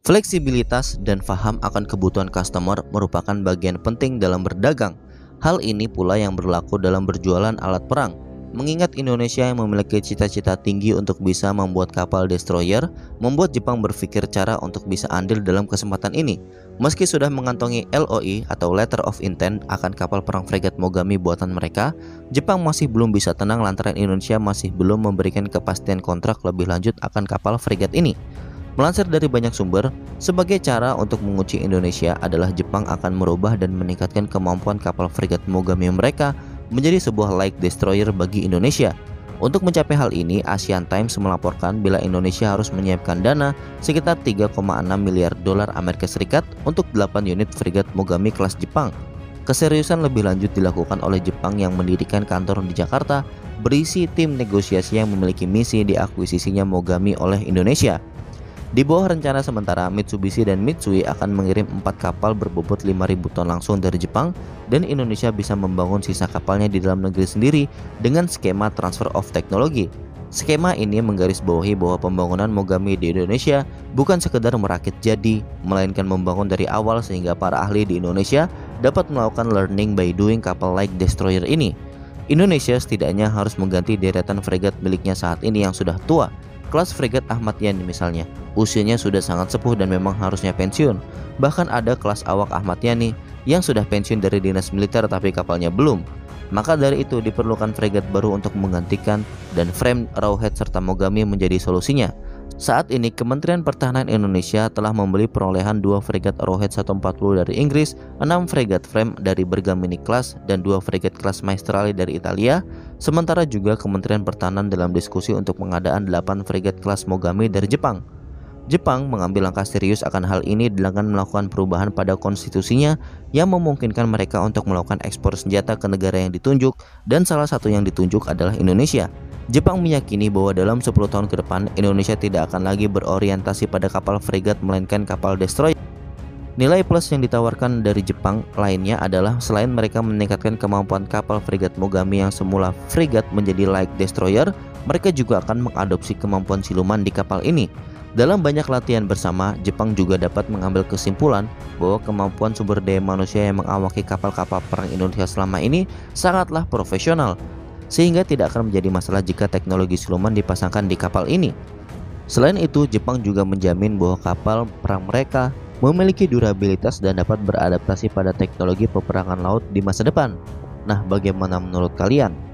Fleksibilitas dan paham akan kebutuhan customer merupakan bagian penting dalam berdagang. Hal ini pula yang berlaku dalam berjualan alat perang. Mengingat Indonesia yang memiliki cita-cita tinggi untuk bisa membuat kapal destroyer, membuat Jepang berpikir cara untuk bisa andil dalam kesempatan ini. Meski sudah mengantongi LOI atau Letter of Intent akan kapal perang fregat Mogami buatan mereka, Jepang masih belum bisa tenang lantaran Indonesia masih belum memberikan kepastian kontrak lebih lanjut akan kapal fregat ini. Melansir dari banyak sumber, sebagai cara untuk mengunci Indonesia adalah Jepang akan merubah dan meningkatkan kemampuan kapal fregat Mogami mereka menjadi sebuah light destroyer bagi Indonesia. Untuk mencapai hal ini, Asian Times melaporkan bila Indonesia harus menyiapkan dana sekitar 3,6 miliar dolar Amerika Serikat untuk 8 unit fregat Mogami kelas Jepang. Keseriusan lebih lanjut dilakukan oleh Jepang yang mendirikan kantor di Jakarta berisi tim negosiasi yang memiliki misi diakuisisinya Mogami oleh Indonesia. Di bawah rencana sementara, Mitsubishi dan Mitsui akan mengirim 4 kapal berbobot 5.000 ton langsung dari Jepang dan Indonesia bisa membangun sisa kapalnya di dalam negeri sendiri dengan skema transfer of technology. Skema ini menggarisbawahi bahwa pembangunan Mogami di Indonesia bukan sekedar merakit jadi, melainkan membangun dari awal sehingga para ahli di Indonesia dapat melakukan learning by doing kapal like destroyer ini. Indonesia setidaknya harus mengganti deretan fregat miliknya saat ini yang sudah tua. Kelas fregat Ahmad Yani misalnya, usianya sudah sangat sepuh dan memang harusnya pensiun. Bahkan ada kelas awak Ahmad Yani yang sudah pensiun dari dinas militer tapi kapalnya belum. Maka dari itu diperlukan fregat baru untuk menggantikan dan frame Arrowhead serta Mogami menjadi solusinya. Saat ini Kementerian Pertahanan Indonesia telah membeli perolehan 2 fregat Arrowhead 140 dari Inggris, 6 fregat frame dari Bergamini class, dan 2 fregat kelas Maestrale dari Italia. Sementara juga Kementerian Pertahanan dalam diskusi untuk pengadaan 8 fregat kelas Mogami dari Jepang. Jepang mengambil langkah serius akan hal ini dengan melakukan perubahan pada konstitusinya yang memungkinkan mereka untuk melakukan ekspor senjata ke negara yang ditunjuk, dan salah satu yang ditunjuk adalah Indonesia. Jepang meyakini bahwa dalam 10 tahun ke depan Indonesia tidak akan lagi berorientasi pada kapal fregat melainkan kapal destroyer. Nilai plus yang ditawarkan dari Jepang lainnya adalah selain mereka meningkatkan kemampuan kapal fregat Mogami yang semula fregat menjadi light destroyer, mereka juga akan mengadopsi kemampuan siluman di kapal ini. Dalam banyak latihan bersama, Jepang juga dapat mengambil kesimpulan bahwa kemampuan sumber daya manusia yang mengawaki kapal-kapal perang Indonesia selama ini sangatlah profesional, sehingga tidak akan menjadi masalah jika teknologi siluman dipasangkan di kapal ini. Selain itu, Jepang juga menjamin bahwa kapal perang mereka memiliki durabilitas dan dapat beradaptasi pada teknologi peperangan laut di masa depan. Nah, bagaimana menurut kalian?